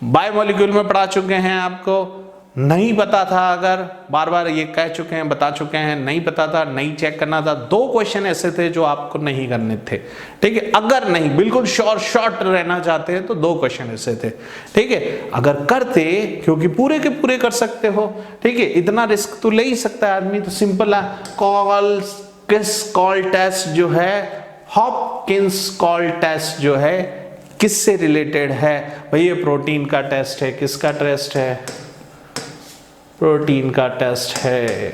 Speaker 1: बायोमोलिक्यूल में पढ़ा चुके हैं, आपको नहीं पता था, अगर बार बार ये कह चुके हैं, बता चुके हैं, नहीं पता था, नहीं चेक करना था। 2 क्वेश्चन ऐसे थे जो आपको नहीं करने थे, ठीक है। अगर नहीं बिल्कुल शॉर्ट रहना चाहते हैं तो 2 क्वेश्चन ऐसे थे, ठीक है। अगर करते, क्योंकि पूरे के पूरे कर सकते हो, ठीक है, इतना रिस्क तो ले ही सकता है आदमी, तो सिंपल है। कॉल टेस्ट जो है, हॉपकिंस कॉल टेस्ट जो है किससे रिलेटेड है? भाई ये प्रोटीन का टेस्ट है। किसका टेस्ट है? प्रोटीन का टेस्ट है।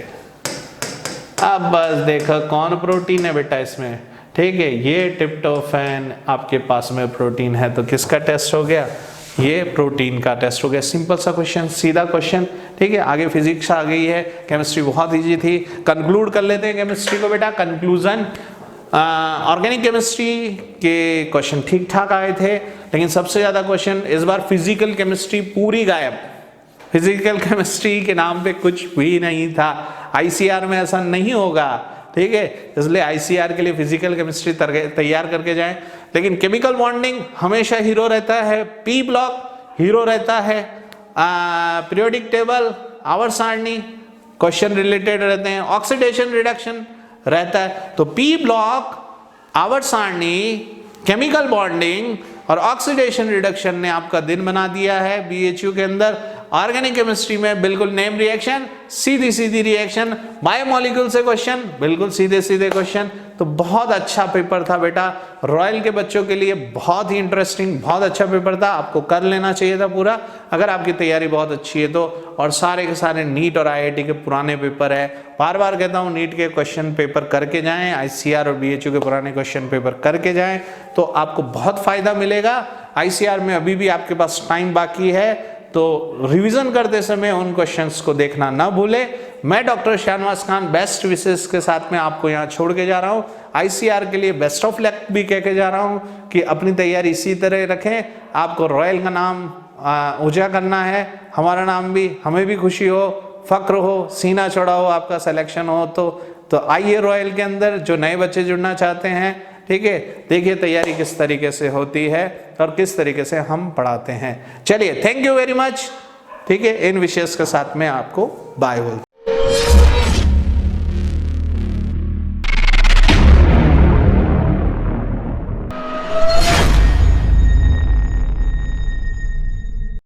Speaker 1: अब बस देखो कौन प्रोटीन है बेटा इसमें, ठीक है। ये ट्रिप्टोफैन आपके पास में प्रोटीन है, तो किसका टेस्ट हो गया? ये प्रोटीन का टेस्ट हो गया। सिंपल सा क्वेश्चन, सीधा क्वेश्चन, ठीक है। आगे फिजिक्स आ गई है, केमिस्ट्री बहुत इजी थी। कंक्लूड कर लेते हैं केमिस्ट्री को बेटा। कंक्लूजन, ऑर्गेनिक केमिस्ट्री के क्वेश्चन ठीक ठाक आए थे, लेकिन सबसे ज्यादा क्वेश्चन इस बार फिजिकल केमिस्ट्री पूरी गायब। फिजिकल केमिस्ट्री के नाम पे कुछ भी नहीं था। ICR में ऐसा नहीं होगा, ठीक है, इसलिए ICR के लिए फिजिकल केमिस्ट्री तैयार करके जाएं। लेकिन केमिकल बॉन्डिंग हमेशा हीरो रहता है, P ब्लॉक हीरो रहता है, पीरियोडिक टेबल, आवर्त सारणी क्वेश्चन रिलेटेड रहते हैं, ऑक्सीडेशन रिडक्शन रहता है। तो P ब्लॉक, आवर्त सारणी, केमिकल बॉन्डिंग और ऑक्सीडेशन रिडक्शन ने आपका दिन बना दिया है BHU के अंदर। ऑर्गेनिक केमिस्ट्री में बिल्कुल नेम रिएक्शन, सीधी सीधी रिएक्शन, बायोमोलिक्यूल से क्वेश्चन, बिल्कुल सीधे सीधे क्वेश्चन, तो बहुत अच्छा पेपर था बेटा, रॉयल के बच्चों के लिए बहुत ही इंटरेस्टिंग, बहुत अच्छा पेपर था, आपको कर लेना चाहिए था पूरा अगर आपकी तैयारी बहुत अच्छी है तो। और सारे के सारे नीट और आईआईटी के पुराने पेपर है, बार बार कहता हूँ नीट के क्वेश्चन पेपर करके जाएं, आईसीआर और बीएचयू के पुराने क्वेश्चन पेपर करके जाएं तो आपको बहुत फायदा मिलेगा। आईसीआर में अभी भी आपके पास टाइम बाकी है, तो रिवीजन करते समय उन क्वेश्चंस को देखना ना भूले। मैं डॉक्टर शाहनवाज खान बेस्ट विशेष के साथ में आपको यहाँ छोड़ के जा रहा हूँ। आईसीआर के लिए बेस्ट ऑफ लक भी कह के जा रहा हूँ कि अपनी तैयारी इसी तरह रखें। आपको रॉयल का नाम ऊंचा करना है, हमारा नाम भी, हमें भी खुशी हो, फक्र हो, सीना चौड़ा हो, आपका सिलेक्शन हो तो आइए रॉयल के अंदर, जो नए बच्चे जुड़ना चाहते हैं, ठीक है। देखिए तैयारी किस तरीके से होती है और किस तरीके से हम पढ़ाते हैं। चलिए, थैंक यू वेरी मच, ठीक है। इन विशेष के साथ में आपको बाय बोलता हूं।